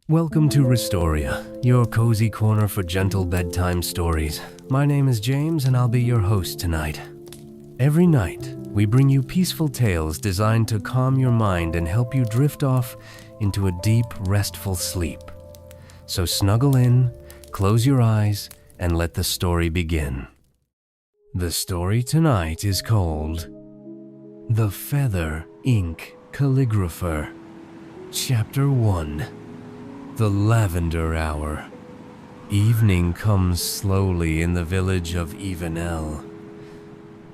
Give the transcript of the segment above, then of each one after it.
Welcome to Restoria, your cozy corner for gentle bedtime stories. My name is James and I'll be your host tonight. Every night, we bring you peaceful tales designed to calm your mind and help you drift off into a deep, restful sleep. So snuggle in, close your eyes, and let the story begin. The story tonight is called The Feather Ink Calligrapher, Chapter 1. The Lavender Hour. Evening comes slowly in the village of Evenel.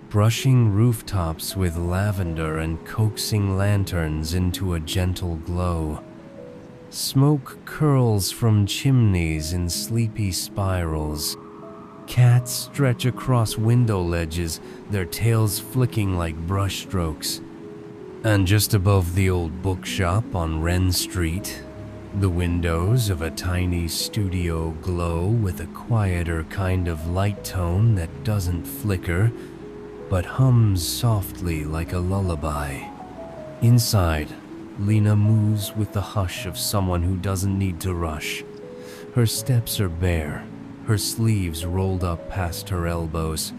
Brushing rooftops with lavender and coaxing lanterns into a gentle glow. Smoke curls from chimneys in sleepy spirals. Cats stretch across window ledges, their tails flicking like brushstrokes. And just above the old bookshop on Wren Street, the windows of a tiny studio glow with a quieter kind of light tone that doesn't flicker, but hums softly like a lullaby. Inside, Lena moves with the hush of someone who doesn't need to rush. Her steps are bare, her sleeves rolled up past her elbows.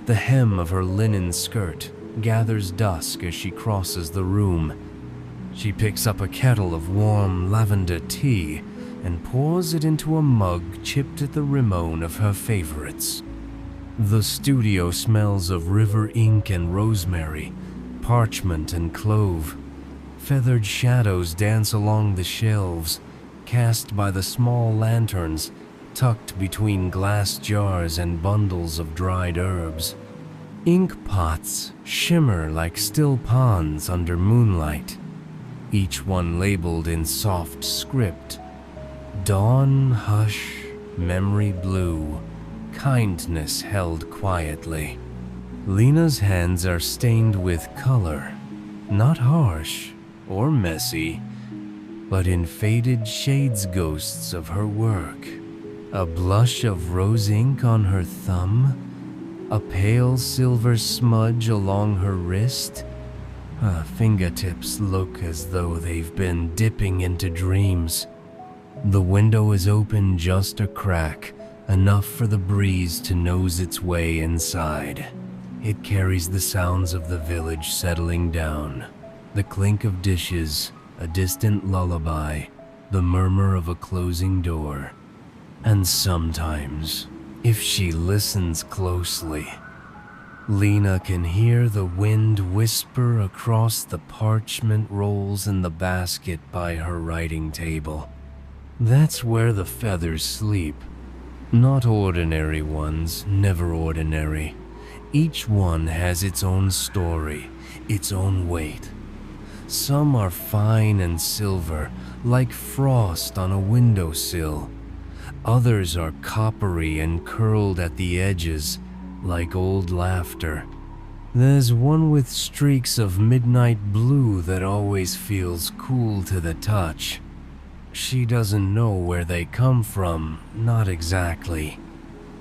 The hem of her linen skirt gathers dusk as she crosses the room. She picks up a kettle of warm lavender tea and pours it into a mug chipped at the rim of her favorites. The studio smells of river ink and rosemary, parchment and clove. Feathered shadows dance along the shelves, cast by the small lanterns tucked between glass jars and bundles of dried herbs. Ink pots shimmer like still ponds under moonlight, each one labeled in soft script: Dawn hush, memory blue, kindness held quietly. Lena's hands are stained with color, not harsh or messy, but in faded shades ghosts of her work. A blush of rose ink on her thumb, a pale silver smudge along her wrist. Her fingertips look as though they've been dipping into dreams. The window is open just a crack, enough for the breeze to nose its way inside. It carries the sounds of the village settling down. The clink of dishes, a distant lullaby, the murmur of a closing door. And sometimes, if she listens closely, Lena can hear the wind whisper across the parchment rolls in the basket by her writing table. That's where the feathers sleep. Not ordinary ones, never ordinary. Each one has its own story, its own weight. Some are fine and silver, like frost on a windowsill. Others are coppery and curled at the edges, like old laughter. There's one with streaks of midnight blue that always feels cool to the touch. She doesn't know where they come from, not exactly.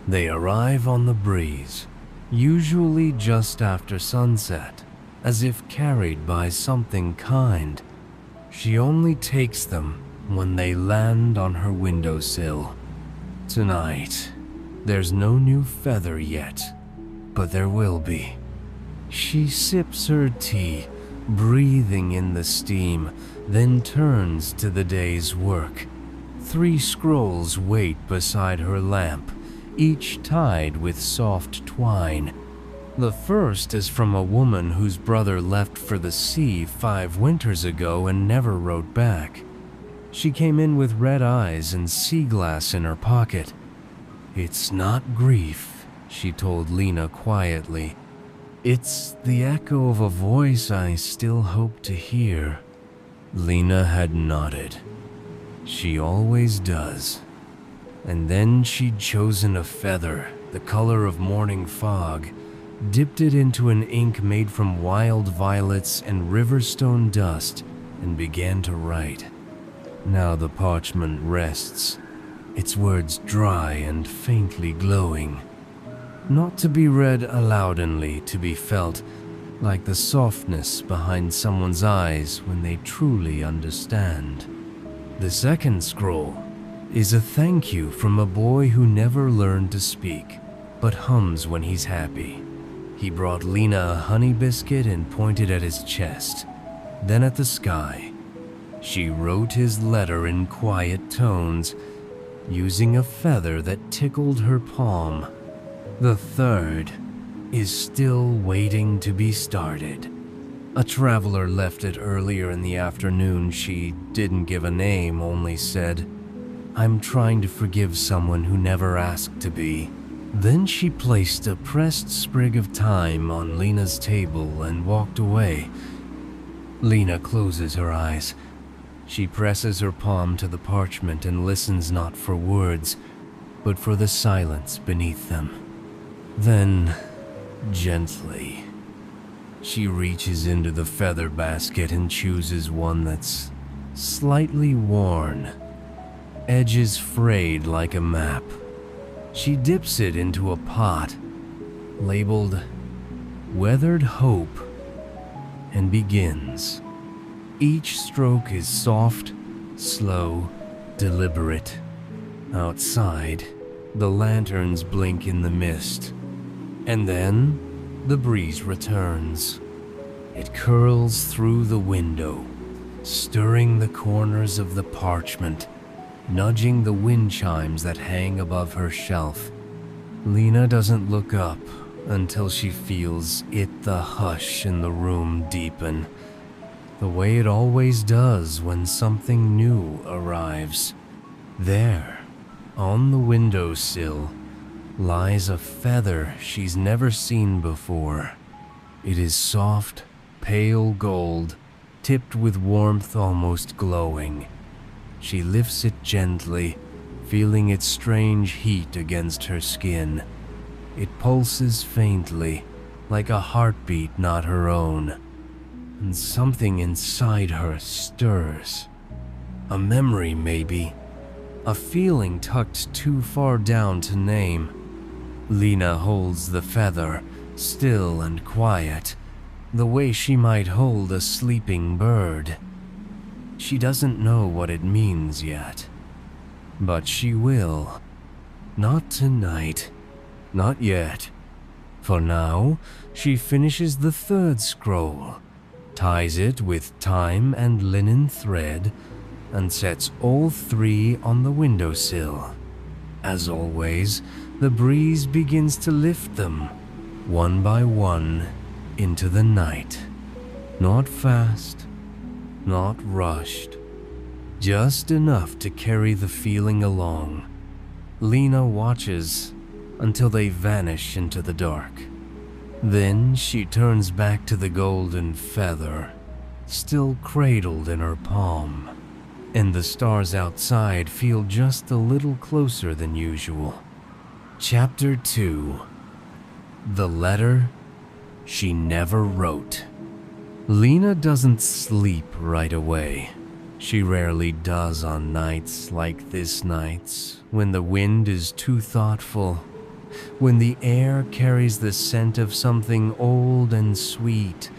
They arrive on the breeze, usually just after sunset, as if carried by something kind. She only takes them when they land on her windowsill. Tonight, there's no new feather yet, but there will be. She sips her tea, breathing in the steam, then turns to the day's work. 3 scrolls wait beside her lamp, each tied with soft twine. The first is from a woman whose brother left for the sea 5 winters ago and never wrote back. She came in with red eyes and sea glass in her pocket. "It's not grief," she told Lena quietly. "It's the echo of a voice I still hope to hear." Lena had nodded. She always does. And then she'd chosen a feather, the color of morning fog, dipped it into an ink made from wild violets and riverstone dust, and began to write. Now the parchment rests, its words dry and faintly glowing. Not to be read aloud, only to be felt, like the softness behind someone's eyes when they truly understand. The second scroll is a thank you from a boy who never learned to speak, but hums when he's happy. He brought Lena a honey biscuit and pointed at his chest, then at the sky. She wrote his letter in quiet tones, using a feather that tickled her palm. The third is still waiting to be started. A traveler left it earlier in the afternoon. She didn't give a name, only said, "I'm trying to forgive someone who never asked to be." Then she placed a pressed sprig of thyme on Lena's table and walked away. Lena closes her eyes. She presses her palm to the parchment and listens not for words, but for the silence beneath them. Then, gently, she reaches into the feather basket and chooses one that's slightly worn, edges frayed like a map. She dips it into a pot, labeled Weathered Hope, and begins. Each stroke is soft, slow, deliberate. Outside, the lanterns blink in the mist, and then the breeze returns. It curls through the window, stirring the corners of the parchment, nudging the wind chimes that hang above her shelf. Lena doesn't look up until she feels the hush in the room deepen, the way it always does when something new arrives. There, on the windowsill, lies a feather she's never seen before. It is soft, pale gold, tipped with warmth almost glowing. She lifts it gently, feeling its strange heat against her skin. It pulses faintly, like a heartbeat not her own, and something inside her stirs. A memory, maybe. A feeling tucked too far down to name. Lena holds the feather, still and quiet, the way she might hold a sleeping bird. She doesn't know what it means yet, but she will. Not tonight, not yet. For now, she finishes the third scroll, ties it with thyme and linen thread, and sets all three on the windowsill. As always, the breeze begins to lift them, one by one, into the night. Not fast, not rushed, just enough to carry the feeling along. Lena watches until they vanish into the dark. Then she turns back to the golden feather, still cradled in her palm, and the stars outside feel just a little closer than usual. Chapter 2. The Letter She Never Wrote. Lena doesn't sleep right away. She rarely does on nights like this nights, when the wind is too thoughtful, when the air carries the scent of something old and sweet,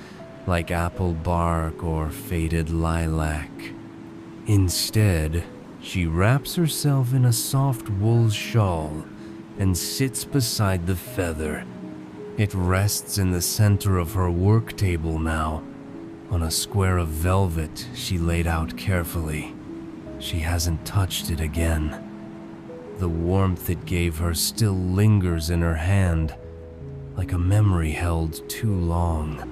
like apple bark or faded lilac. Instead, she wraps herself in a soft wool shawl and sits beside the feather. It rests in the center of her work table now, on a square of velvet she laid out carefully. She hasn't touched it again. The warmth it gave her still lingers in her hand, like a memory held too long.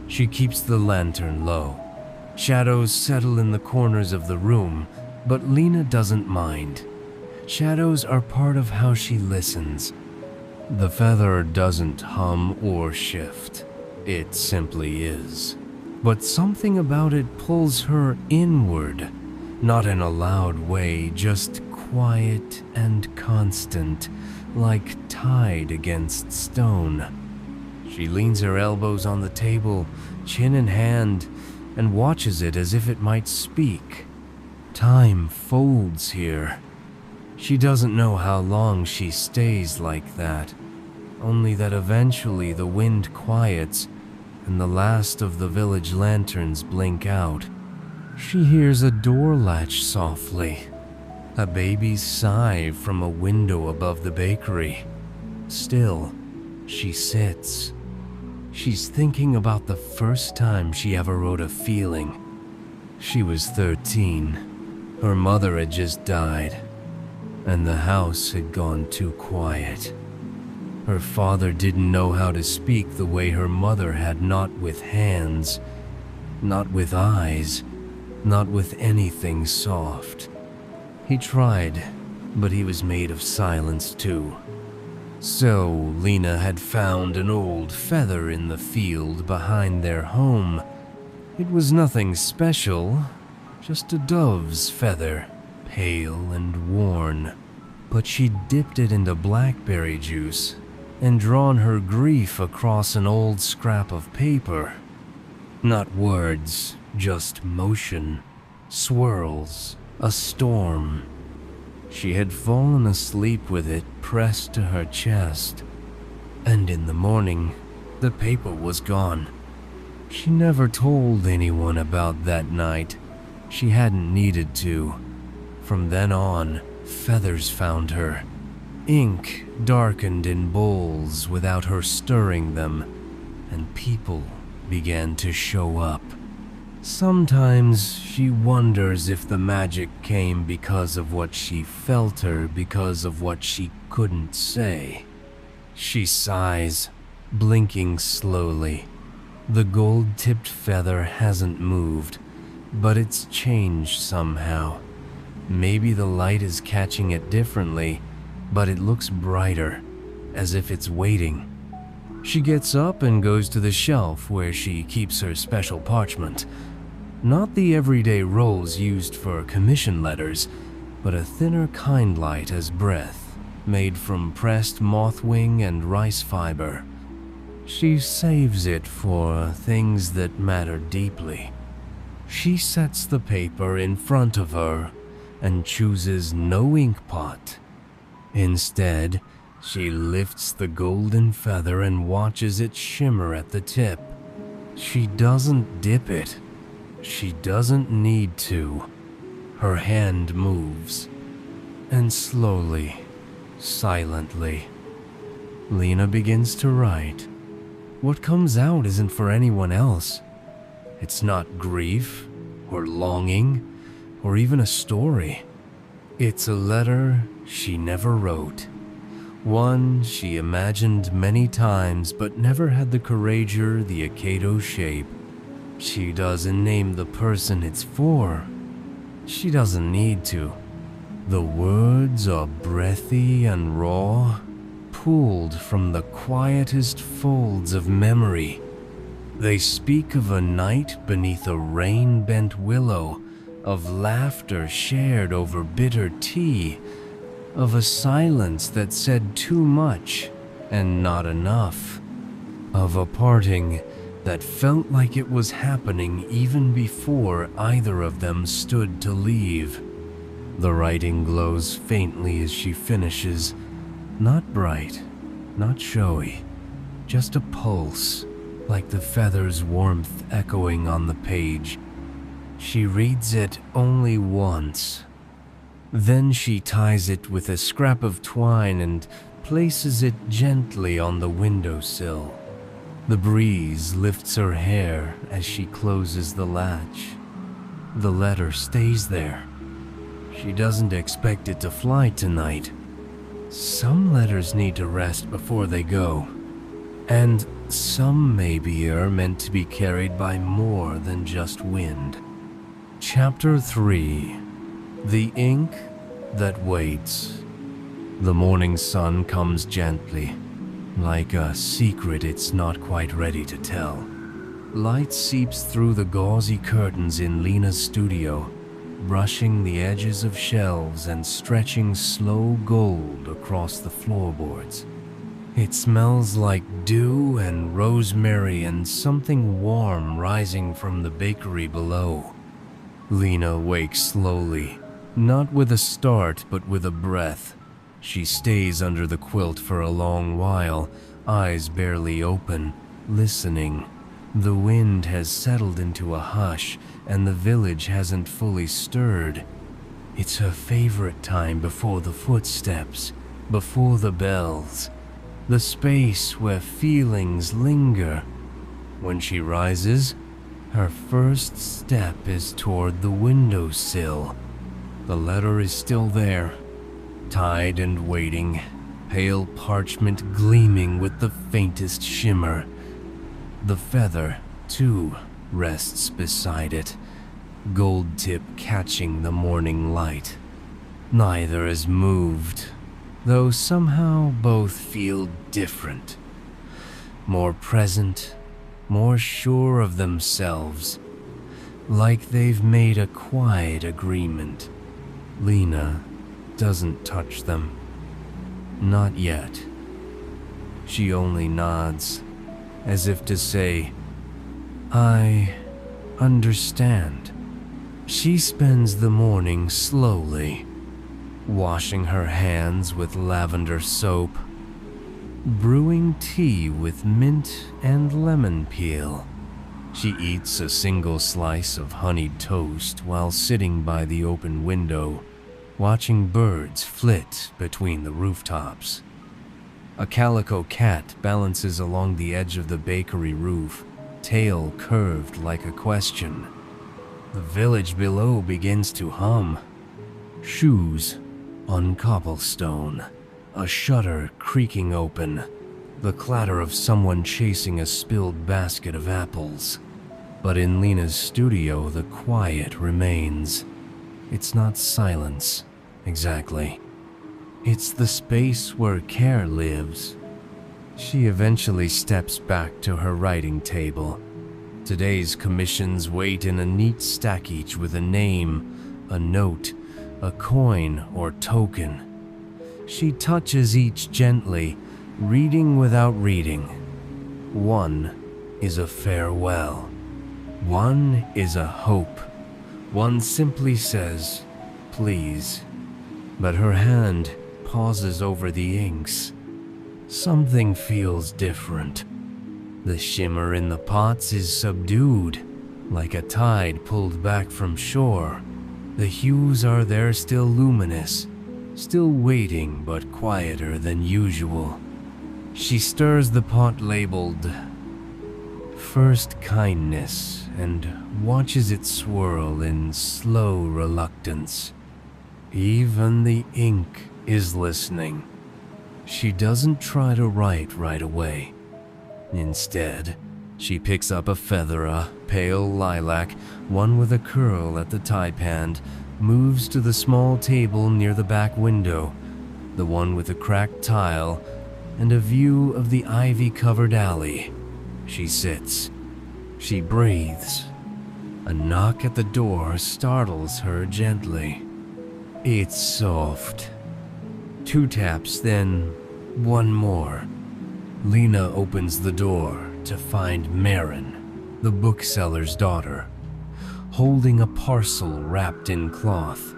She keeps the lantern low. Shadows settle in the corners of the room, but Lena doesn't mind. Shadows are part of how she listens. The feather doesn't hum or shift. It simply is. But something about it pulls her inward, not in a loud way, just quiet and constant, like tide against stone. She leans her elbows on the table, chin in hand, and watches it as if it might speak. Time folds here. She doesn't know how long she stays like that, only that eventually the wind quiets and the last of the village lanterns blink out. She hears a door latch softly, a baby's sigh from a window above the bakery. Still, she sits. She's thinking about the first time she ever wrote a feeling. She was 13. Her mother had just died, and the house had gone too quiet. Her father didn't know how to speak the way her mother had, not with hands, not with eyes, not with anything soft. He tried, but he was made of silence too. So Lena had found an old feather in the field behind their home. It was nothing special, just a dove's feather, pale and worn. But she'd dipped it into blackberry juice and drawn her grief across an old scrap of paper. Not words, just motion, swirls, a storm. She had fallen asleep with it pressed to her chest, and in the morning, the paper was gone. She never told anyone about that night. She hadn't needed to. From then on, feathers found her. Ink darkened in bowls without her stirring them, and people began to show up. Sometimes she wonders if the magic came because of what she felt or because of what she couldn't say. She sighs, blinking slowly. The gold-tipped feather hasn't moved, but it's changed somehow. Maybe the light is catching it differently, but it looks brighter, as if it's waiting. She gets up and goes to the shelf where she keeps her special parchment. Not the everyday rolls used for commission letters, but a thinner kind light as breath, made from pressed mothwing and rice fiber. She saves it for things that matter deeply. She sets the paper in front of her and chooses no ink pot. Instead, she lifts the golden feather and watches it shimmer at the tip. She doesn't dip it. She doesn't need to. Her hand moves. And slowly, silently, Lena begins to write. What comes out isn't for anyone else. It's not grief, or longing, or even a story. It's a letter she never wrote. One she imagined many times but never had the courage or the Akado shape. She doesn't name the person it's for. She doesn't need to. The words are breathy and raw, pulled from the quietest folds of memory. They speak of a night beneath a rain-bent willow, of laughter shared over bitter tea, of a silence that said too much and not enough, of a parting that felt like it was happening even before either of them stood to leave. The writing glows faintly as she finishes, not bright, not showy, just a pulse, like the feather's warmth echoing on the page. She reads it only once. Then she ties it with a scrap of twine and places it gently on the windowsill. The breeze lifts her hair as she closes the latch. The letter stays there. She doesn't expect it to fly tonight. Some letters need to rest before they go. And some maybe are meant to be carried by more than just wind. Chapter 3. The Ink That Waits. The morning sun comes gently, like a secret it's not quite ready to tell. Light seeps through the gauzy curtains in Lena's studio, brushing the edges of shelves and stretching slow gold across the floorboards. It smells like dew and rosemary and something warm rising from the bakery below. Lena wakes slowly, not with a start but with a breath. She stays under the quilt for a long while, eyes barely open, listening. The wind has settled into a hush, and the village hasn't fully stirred. It's her favorite time before the footsteps, before the bells, the space where feelings linger. When she rises, her first step is toward the windowsill. The letter is still there, tied and waiting, pale parchment gleaming with the faintest shimmer. The feather, too, rests beside it, gold tip catching the morning light. Neither is moved, though somehow both feel different. More present, more sure of themselves, like they've made a quiet agreement. Lena doesn't touch them. Not yet. She only nods, as if to say, "I understand." She spends the morning slowly, washing her hands with lavender soap, brewing tea with mint and lemon peel. She eats a single slice of honeyed toast while sitting by the open window, watching birds flit between the rooftops. A calico cat balances along the edge of the bakery roof, tail curved like a question. The village below begins to hum. Shoes on cobblestone, a shutter creaking open, the clatter of someone chasing a spilled basket of apples. But in Lena's studio, the quiet remains. It's not silence, exactly. It's the space where care lives. She eventually steps back to her writing table. Today's commissions wait in a neat stack, each with a name, a note, a coin or token. She touches each gently, reading without reading. One is a farewell. One is a hope. One simply says, "Please." But her hand pauses over the inks. Something feels different. The shimmer in the pots is subdued, like a tide pulled back from shore. The hues are there, still luminous, still waiting but quieter than usual. She stirs the pot labeled "First Kindness" and watches it swirl in slow reluctance. Even the ink is listening. She doesn't try to write right away. Instead, she picks up a feather, a pale lilac, one with a curl at the tie band, moves to the small table near the back window, the one with a cracked tile and a view of the ivy-covered alley. She sits. She breathes. A knock at the door startles her gently. It's soft. 2 taps, then 1 more. Lena opens the door to find Marin, the bookseller's daughter, holding a parcel wrapped in cloth.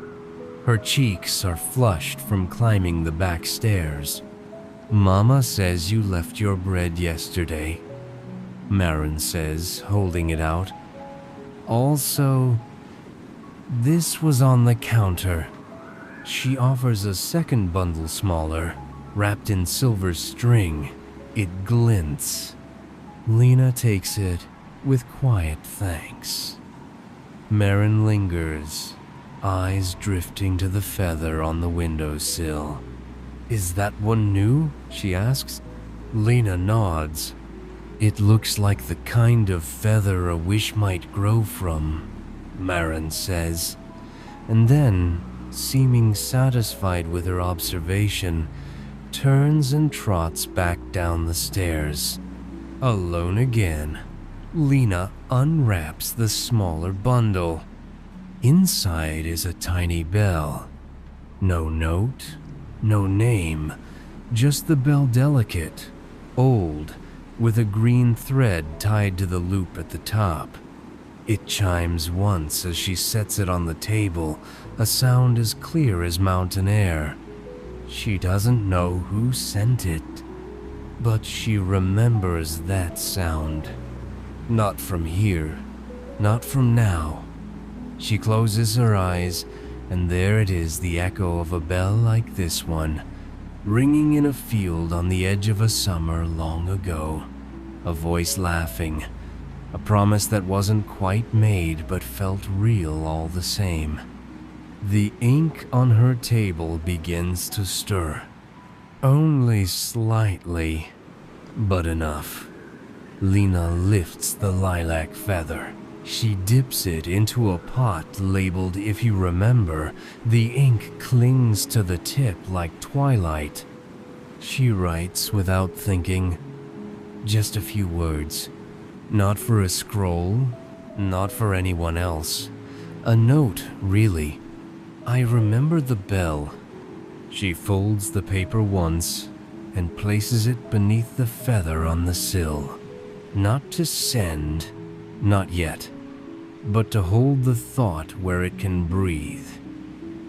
Her cheeks are flushed from climbing the back stairs. "Mama says you left your bread yesterday," Marin says, holding it out. "Also, this was on the counter." She offers a second bundle, smaller, wrapped in silver string. It glints. Lena takes it with quiet thanks. Marin lingers, eyes drifting to the feather on the windowsill. "Is that one new?" she asks. Lena nods. "It looks like the kind of feather a wish might grow from," Marin says, and then, seeming satisfied with her observation, turns and trots back down the stairs. Alone again, Lena unwraps the smaller bundle. Inside is a tiny bell. No note, no name, just the bell, delicate, old, with a green thread tied to the loop at the top. It chimes once as she sets it on the table, a sound as clear as mountain air. She doesn't know who sent it, but she remembers that sound. Not from here, not from now. She closes her eyes, and there it is, the echo of a bell like this one, ringing in a field on the edge of a summer long ago. A voice laughing, a promise that wasn't quite made but felt real all the same. The ink on her table begins to stir. Only slightly, but enough. Lena lifts the lilac feather. She dips it into a pot labeled "If you remember." The ink clings to the tip like twilight. She writes without thinking. Just a few words. Not for a scroll, not for anyone else. A note, really. I remember the bell. She folds the paper once and places it beneath the feather on the sill. Not to send, not yet, but to hold the thought where it can breathe.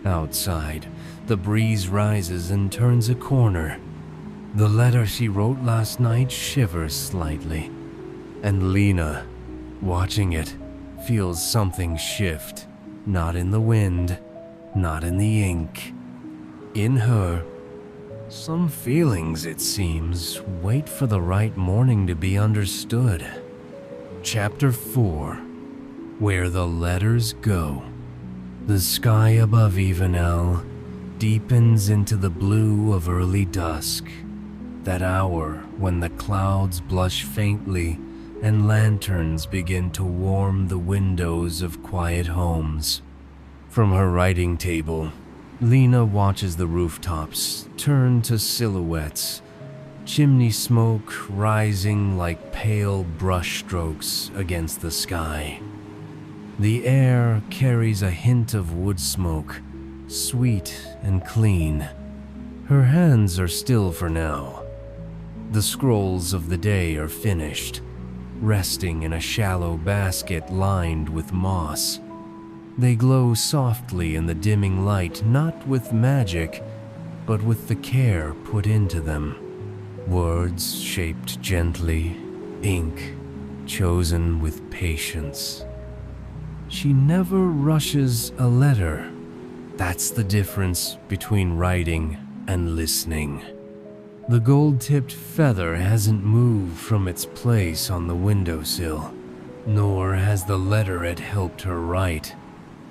Outside, the breeze rises and turns a corner. The letter she wrote last night shivers slightly, and Lena, watching it, feels something shift. Not in the wind, not in the ink. In her. Some feelings, it seems, wait for the right morning to be understood. Chapter 4. Where the Letters Go. The sky above Evenel deepens into the blue of early dusk. That hour when the clouds blush faintly and lanterns begin to warm the windows of quiet homes. From her writing table, Lena watches the rooftops turn to silhouettes, chimney smoke rising like pale brushstrokes against the sky. The air carries a hint of wood smoke, sweet and clean. Her hands are still for now. The scrolls of the day are finished, resting in a shallow basket lined with moss. They glow softly in the dimming light, not with magic, but with the care put into them. Words shaped gently, ink chosen with patience. She never rushes a letter. That's the difference between writing and listening. The gold-tipped feather hasn't moved from its place on the windowsill, nor has the letter it helped her write.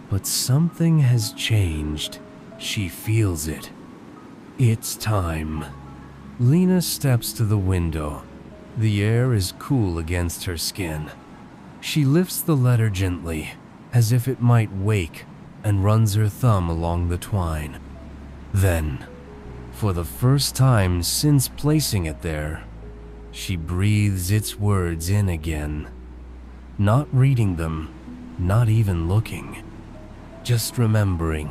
But something has changed. She feels it. It's time. Lena steps to the window. The air is cool against her skin. She lifts the letter gently, as if it might wake, and runs her thumb along the twine. Then, for the first time since placing it there, she breathes its words in again. Not reading them, not even looking. Just remembering.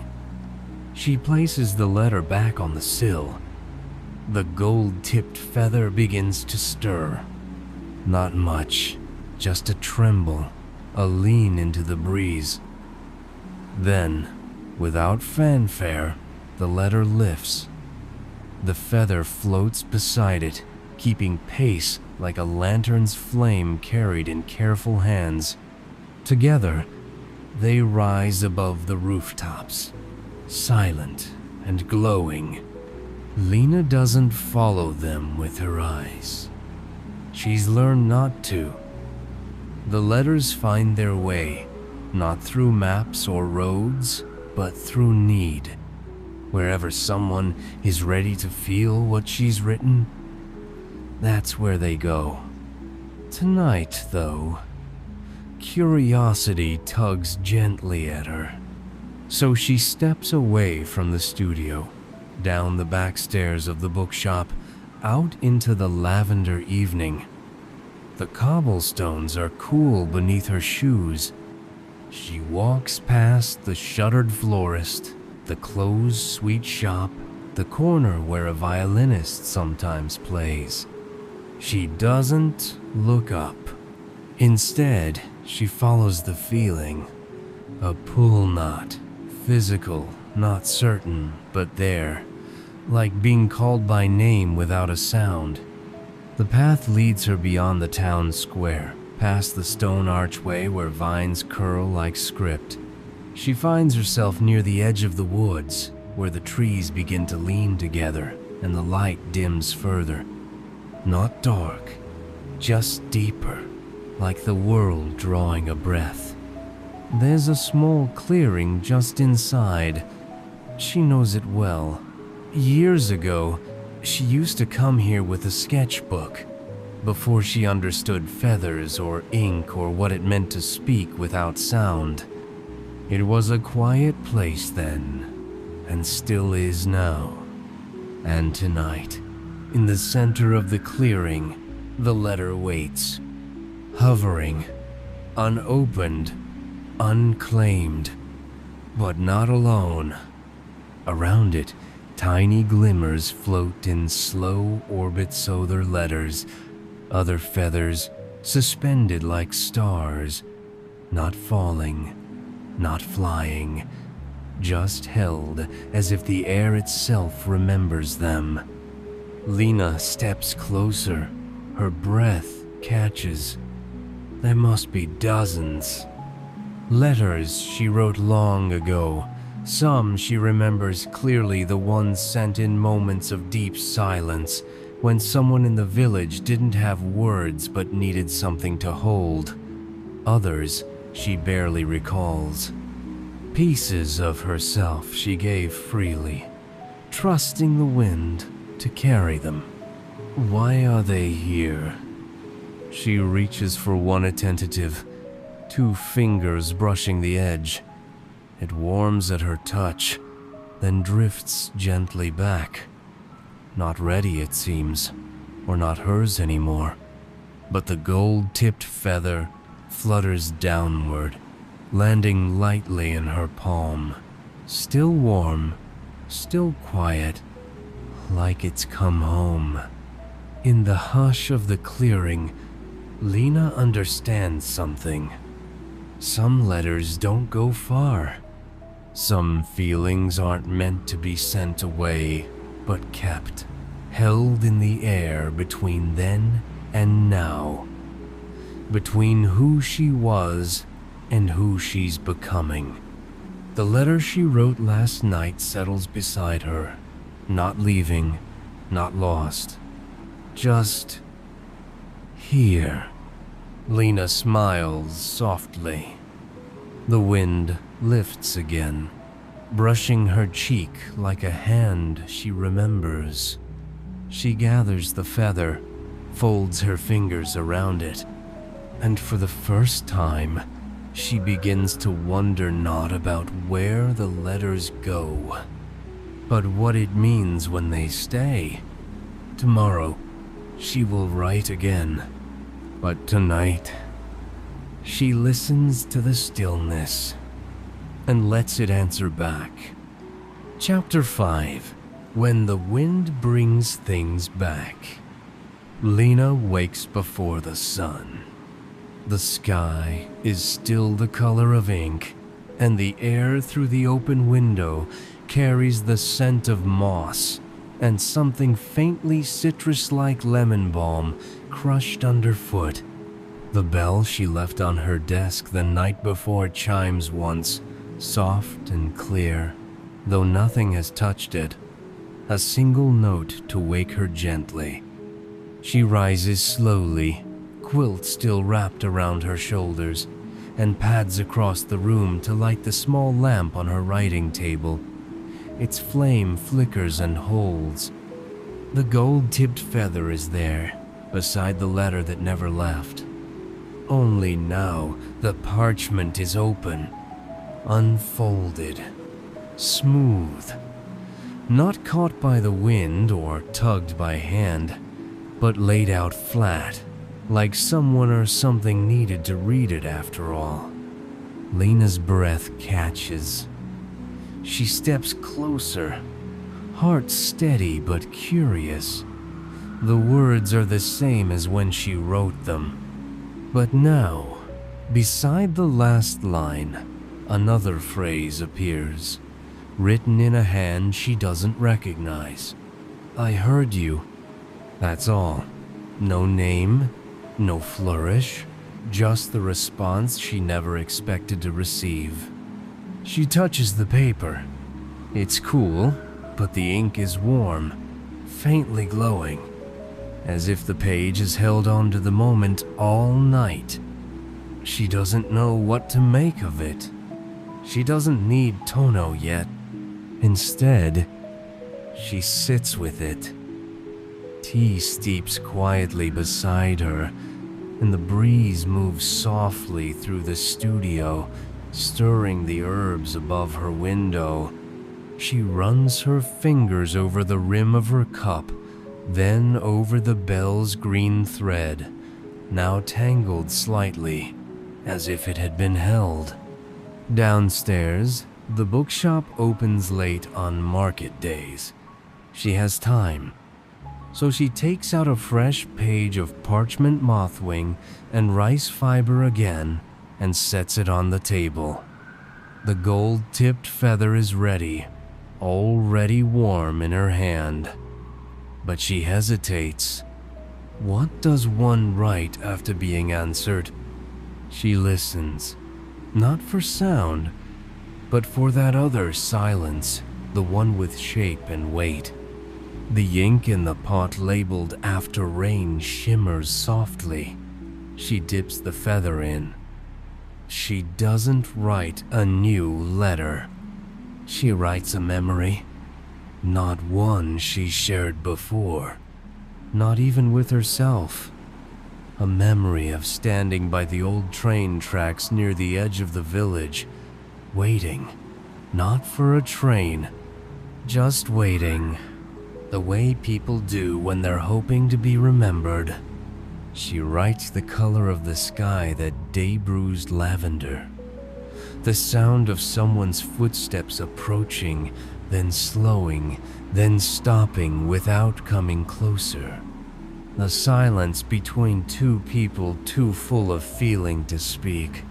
She places the letter back on the sill. The gold-tipped feather begins to stir. Not much, just a tremble, a lean into the breeze. Then, without fanfare, the letter lifts. The feather floats beside it, keeping pace like a lantern's flame carried in careful hands. Together, they rise above the rooftops, silent and glowing. Lena doesn't follow them with her eyes. She's learned not to. The letters find their way, not through maps or roads, but through need. Wherever someone is ready to feel what she's written, that's where they go. Tonight, though, curiosity tugs gently at her. So she steps away from the studio, down the back stairs of the bookshop, out into the lavender evening. The cobblestones are cool beneath her shoes. She walks past the shuttered florist, the closed sweet shop, the corner where a violinist sometimes plays. She doesn't look up. Instead, she follows the feeling. A pull knot, physical, not certain, but there, like being called by name without a sound. The path leads her beyond the town square, past the stone archway where vines curl like script. She finds herself near the edge of the woods, where the trees begin to lean together and the light dims further. Not dark, just deeper, like the world drawing a breath. There's a small clearing just inside. She knows it well. Years ago, she used to come here with a sketchbook, before she understood feathers or ink or what it meant to speak without sound. It was a quiet place then, and still is now. And tonight, in the center of the clearing, the letter waits, hovering, unopened, unclaimed, but not alone. Around it, tiny glimmers float in slow orbits other letters, other feathers suspended like stars, not falling, not flying, just held as if the air itself remembers them. Lena steps closer, her breath catches. There must be dozens. Letters she wrote long ago. Some she remembers clearly, the ones sent in moments of deep silence, when someone in the village didn't have words but needed something to hold. Others she barely recalls. Pieces of herself she gave freely, trusting the wind to carry them. Why are they here? She reaches for one attentive, 2 fingers brushing the edge. It warms at her touch, then drifts gently back. Not ready, it seems, or not hers anymore. But the gold-tipped feather flutters downward, landing lightly in her palm. Still warm, still quiet, like it's come home. In the hush of the clearing, Lena understands something. Some letters don't go far. Some feelings aren't meant to be sent away, but kept, held in the air between then and now. Between who she was and who she's becoming. The letter she wrote last night settles beside her, not leaving, not lost. Just here. Lena smiles softly. The wind lifts again, brushing her cheek like a hand she remembers. She gathers the feather, folds her fingers around it, and for the first time, she begins to wonder not about where the letters go, but what it means when they stay. Tomorrow, she will write again, but tonight, she listens to the stillness and lets it answer back. Chapter 5. When the wind brings things back. Lena wakes before the sun. The sky is still the color of ink, and the air through the open window carries the scent of moss and something faintly citrus-like lemon balm crushed underfoot. The bell she left on her desk the night before chimes once, soft and clear, though nothing has touched it. A single note to wake her gently. She rises slowly, quilt still wrapped around her shoulders, and pads across the room to light the small lamp on her writing table. Its flame flickers and holds. The gold-tipped feather is there, beside the letter that never left. Only now the parchment is open, unfolded, smooth, not caught by the wind or tugged by hand, but laid out flat, like someone or something needed to read it after all. Lena's breath catches. She steps closer, heart steady but curious. The words are the same as when she wrote them. But now, beside the last line, another phrase appears, written in a hand she doesn't recognize. I heard you. That's all. No name, no flourish, just the response she never expected to receive. She touches the paper. It's cool, but the ink is warm, faintly glowing, as if the page has held on to the moment all night. She doesn't know what to make of it. She doesn't need Tono yet. Instead, she sits with it. Tea steeps quietly beside her, and the breeze moves softly through the studio, stirring the herbs above her window. She runs her fingers over the rim of her cup, then over the bell's green thread, now tangled slightly, as if it had been held. Downstairs, the bookshop opens late on market days. She has time, so she takes out a fresh page of parchment mothwing and rice fiber again and sets it on the table. The gold-tipped feather is ready, already warm in her hand. But she hesitates. What does one write after being answered? She listens, not for sound, but for that other silence, the one with shape and weight. The ink in the pot labeled "After Rain" shimmers softly. She dips the feather in. She doesn't write a new letter. She writes a memory. Not one she shared before, not even with herself. A memory of standing by the old train tracks near the edge of the village, waiting, not for a train, just waiting, the way people do when they're hoping to be remembered. She writes the color of the sky that day-bruised lavender, the sound of someone's footsteps approaching, then slowing, then stopping without coming closer. The silence between two people too full of feeling to speak.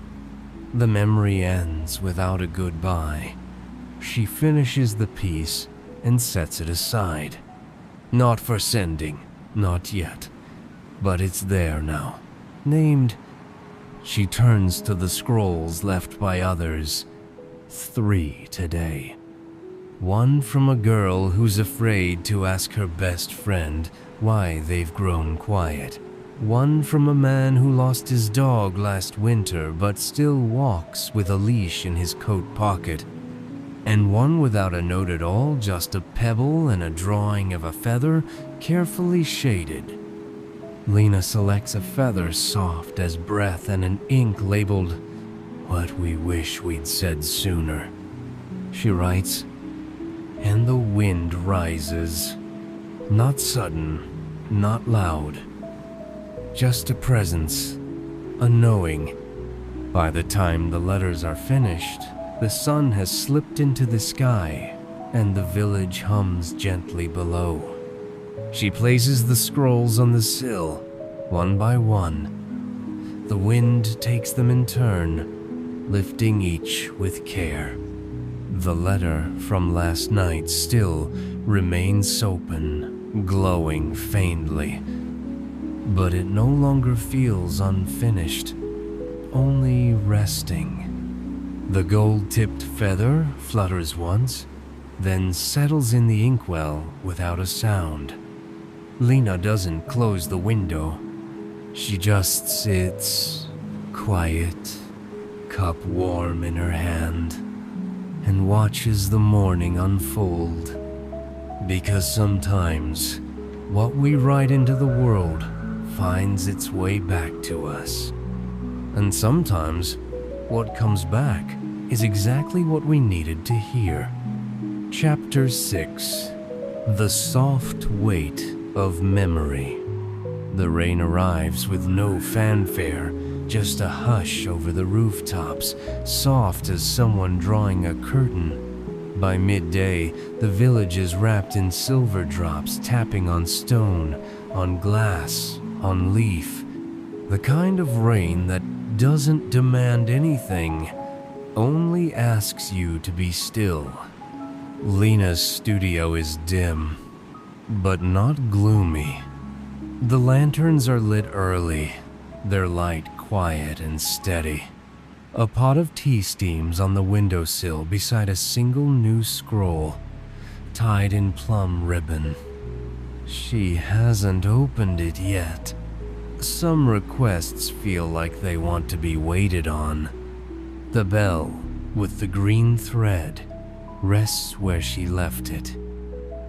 The memory ends without a goodbye. She finishes the piece and sets it aside. Not for sending, not yet. But it's there now, named. She turns to the scrolls left by others. 3 today. One from a girl who's afraid to ask her best friend why they've grown quiet. One from a man who lost his dog last winter but still walks with a leash in his coat pocket. And one without a note at all, just a pebble and a drawing of a feather carefully shaded. Lena selects a feather soft as breath and an ink labeled, "What we wish we'd said sooner." She writes, and the wind rises. Not sudden, not loud. Just a presence, a knowing. By the time the letters are finished, the sun has slipped into the sky, and the village hums gently below. She places the scrolls on the sill, one by one. The wind takes them in turn, lifting each with care. The letter from last night still remains open, glowing faintly. But it no longer feels unfinished, only resting. The gold-tipped feather flutters once, then settles in the inkwell without a sound. Lena doesn't close the window. She just sits, quiet, cup warm in her hand, and watches the morning unfold. Because sometimes, what we write into the world finds its way back to us. And sometimes, what comes back is exactly what we needed to hear. Chapter 6. The Soft Weight of Memory. The rain arrives with no fanfare, just a hush over the rooftops, soft as someone drawing a curtain. By midday, the village is wrapped in silver drops tapping on stone, on glass, on leaf. The kind of rain that doesn't demand anything, only asks you to be still. Lena's studio is dim, but not gloomy. The lanterns are lit early, their light quiet and steady. A pot of tea steams on the windowsill beside a single new scroll, tied in plum ribbon. She hasn't opened it yet. Some requests feel like they want to be waited on. The bell, with the green thread, rests where she left it.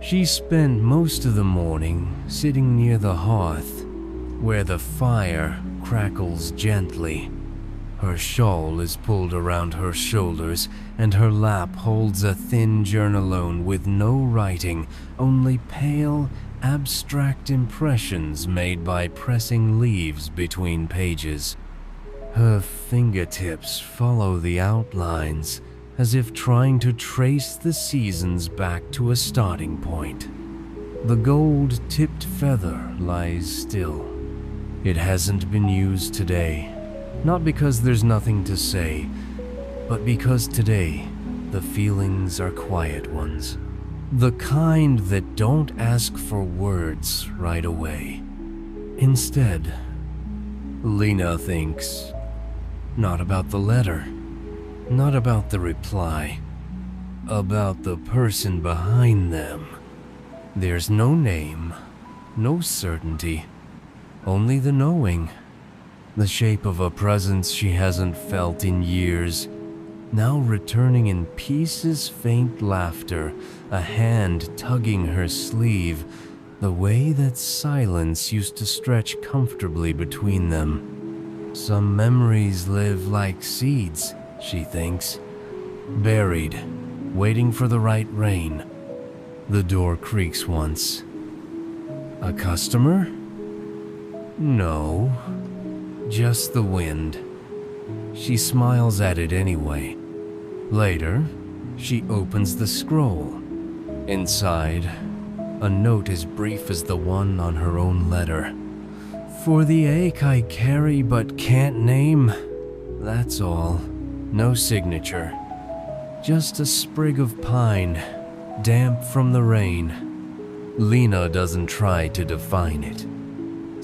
She spent most of the morning sitting near the hearth, where the fire crackles gently. Her shawl is pulled around her shoulders, and her lap holds a thin journalone with no writing, only pale, abstract impressions made by pressing leaves between pages. Her fingertips follow the outlines, as if trying to trace the seasons back to a starting point. The gold-tipped feather lies still. It hasn't been used today, not because there's nothing to say, but because today the feelings are quiet ones. The kind that don't ask for words right away. Instead, Lena thinks not about the letter, not about the reply, about the person behind them. There's no name, no certainty, only the knowing. The shape of a presence she hasn't felt in years, now returning in pieces, faint laughter, a hand tugging her sleeve, the way that silence used to stretch comfortably between them. Some memories live like seeds, she thinks, buried, waiting for the right rain. The door creaks once. A customer? No, just the wind. She smiles at it anyway. Later, she opens the scroll. Inside, a note as brief as the one on her own letter. For the ache I carry but can't name, that's all. No signature. Just a sprig of pine, damp from the rain. Lena doesn't try to define it.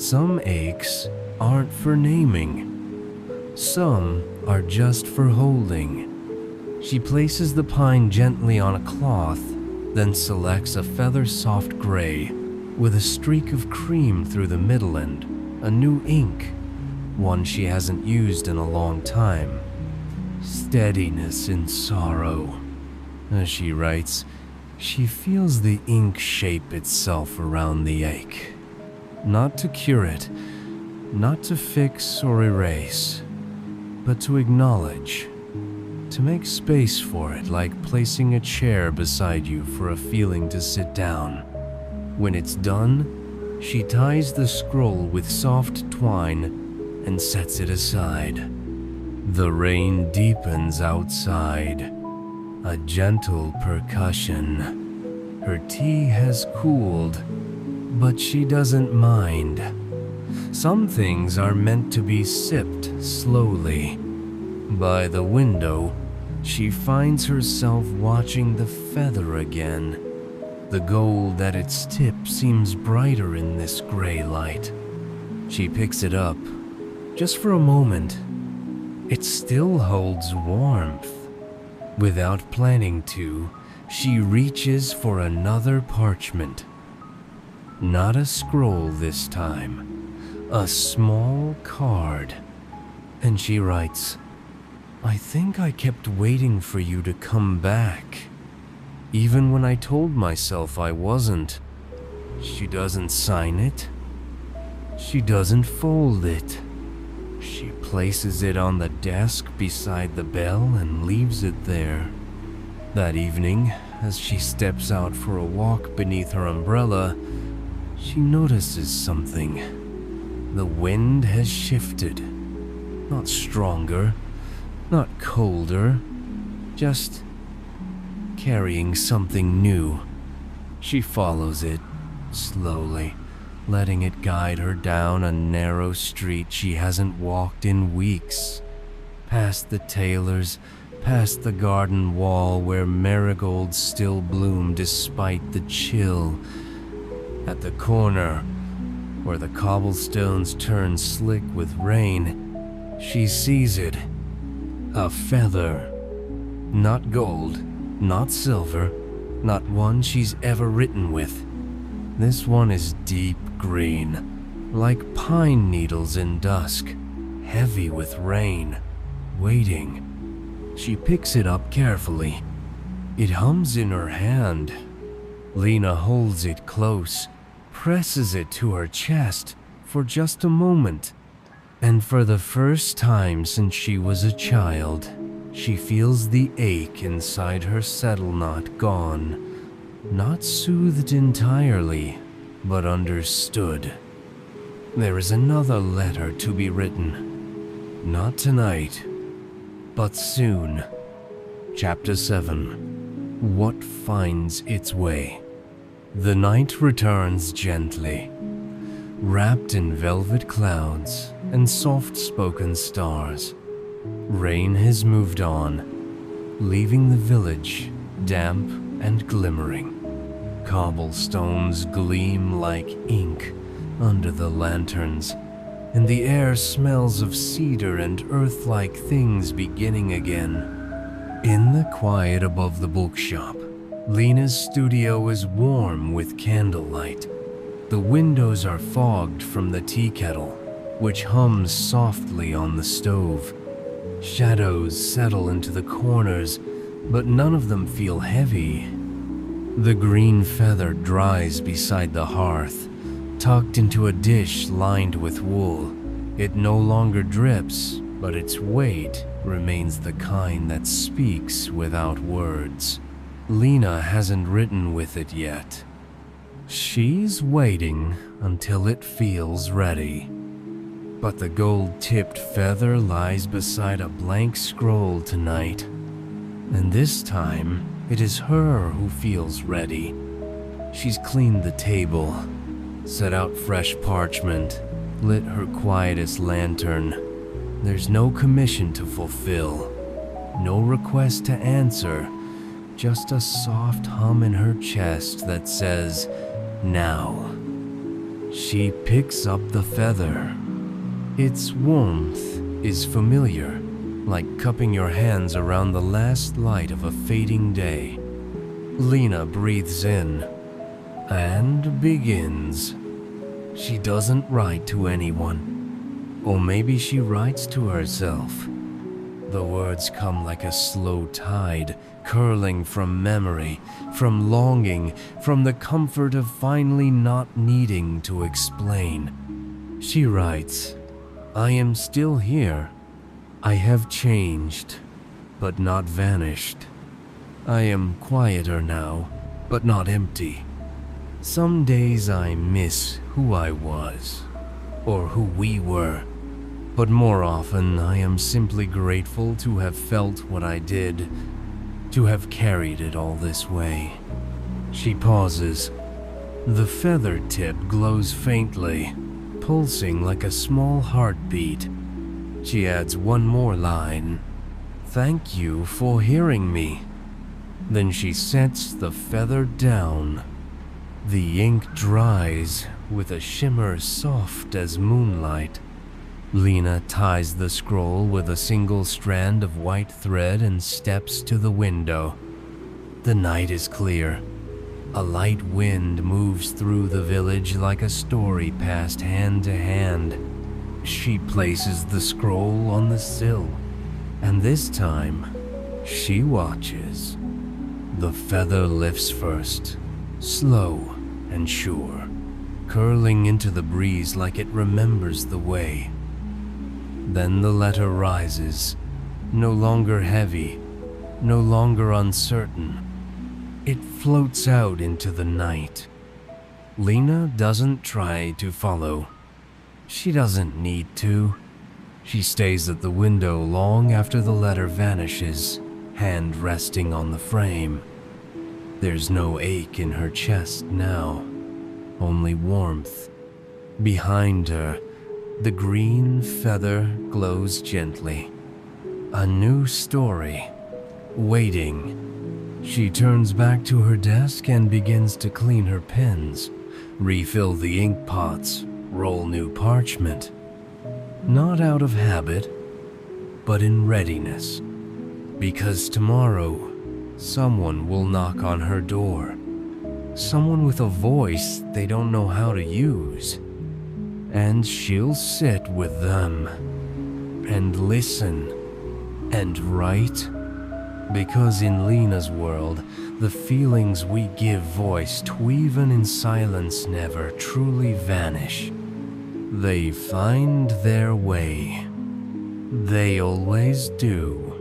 Some aches aren't for naming. Some are just for holding. She places the pine gently on a cloth, then selects a feather-soft gray with a streak of cream through the middle and a new ink, one she hasn't used in a long time. Steadiness in sorrow. As she writes, she feels the ink shape itself around the ache. Not to cure it, not to fix or erase, but to acknowledge, to make space for it, like placing a chair beside you for a feeling to sit down. When it's done, she ties the scroll with soft twine and sets it aside. The rain deepens outside, a gentle percussion. Her tea has cooled, but she doesn't mind. Some things are meant to be sipped slowly. By the window, she finds herself watching the feather again. The gold at its tip seems brighter in this gray light. She picks it up, just for a moment. It still holds warmth. Without planning to, she reaches for another parchment. Not a scroll this time, a small card. And she writes, I think I kept waiting for you to come back, even when I told myself I wasn't. She doesn't sign it. She doesn't fold it. She places it on the desk beside the bell and leaves it there. That evening, as she steps out for a walk beneath her umbrella, she notices something. The wind has shifted. Not stronger, not colder, just carrying something new. She follows it slowly, letting it guide her down a narrow street she hasn't walked in weeks. Past the tailor's, past the garden wall where marigolds still bloom despite the chill. At the corner, where the cobblestones turn slick with rain, She sees it. A feather. Not gold, not silver, not one she's ever written with. This one is deep green, like pine needles in dusk, heavy with rain, waiting. She picks it up carefully. It hums in her hand. Lena holds it close, presses it to her chest for just a moment. And for the first time since she was a child, she feels the ache inside her saddle knot gone. Not soothed entirely, but understood. There is another letter to be written. Not tonight, but soon. Chapter 7. What finds its way? The night returns gently, wrapped in velvet clouds and soft-spoken stars. Rain has moved on, leaving the village damp and glimmering. Cobblestones gleam like ink under the lanterns, and the air smells of cedar and earth-like things beginning again. In the quiet above the bookshop, Lena's studio is warm with candlelight. The windows are fogged from the tea kettle, which hums softly on the stove. Shadows settle into the corners, but none of them feel heavy. The green feather dries beside the hearth, tucked into a dish lined with wool. It no longer drips, but its weight remains the kind that speaks without words. Lena hasn't written with it yet. She's waiting until it feels ready. But the gold-tipped feather lies beside a blank scroll tonight. And this time, it is her who feels ready. She's cleaned the table, set out fresh parchment, lit her quietest lantern. There's no commission to fulfill, no request to answer, just a soft hum in her chest that says, now. She picks up the feather. Its warmth is familiar, like cupping your hands around the last light of a fading day. Lena breathes in and begins. She doesn't write to anyone, or maybe she writes to herself. The words come like a slow tide, curling from memory, from longing, from the comfort of finally not needing to explain. She writes, I am still here. I have changed, but not vanished. I am quieter now, but not empty. Some days I miss who I was, or who we were, but more often I am simply grateful to have felt what I did, to have carried it all this way. She pauses. The feather tip glows faintly, pulsing like a small heartbeat. She adds one more line. Thank you for hearing me. Then she sets the feather down. The ink dries with a shimmer soft as moonlight. Lena ties the scroll with a single strand of white thread and steps to the window. The night is clear. A light wind moves through the village like a story passed hand to hand. She places the scroll on the sill, and this time, she watches. The feather lifts first, slow and sure, curling into the breeze like it remembers the way. Then the letter rises, no longer heavy, no longer uncertain. It floats out into the night. Lena doesn't try to follow. She doesn't need to. She stays at the window long after the letter vanishes, hand resting on the frame. There's no ache in her chest now, only warmth. Behind her, the green feather glows gently. A new story, waiting. She turns back to her desk and begins to clean her pens, refill the ink pots, roll new parchment. Not out of habit, but in readiness. Because tomorrow, someone will knock on her door. Someone with a voice they don't know how to use. And she'll sit with them and listen and write. Because in Lena's world, the feelings we give voice to even in silence never truly vanish. They find their way. They always do.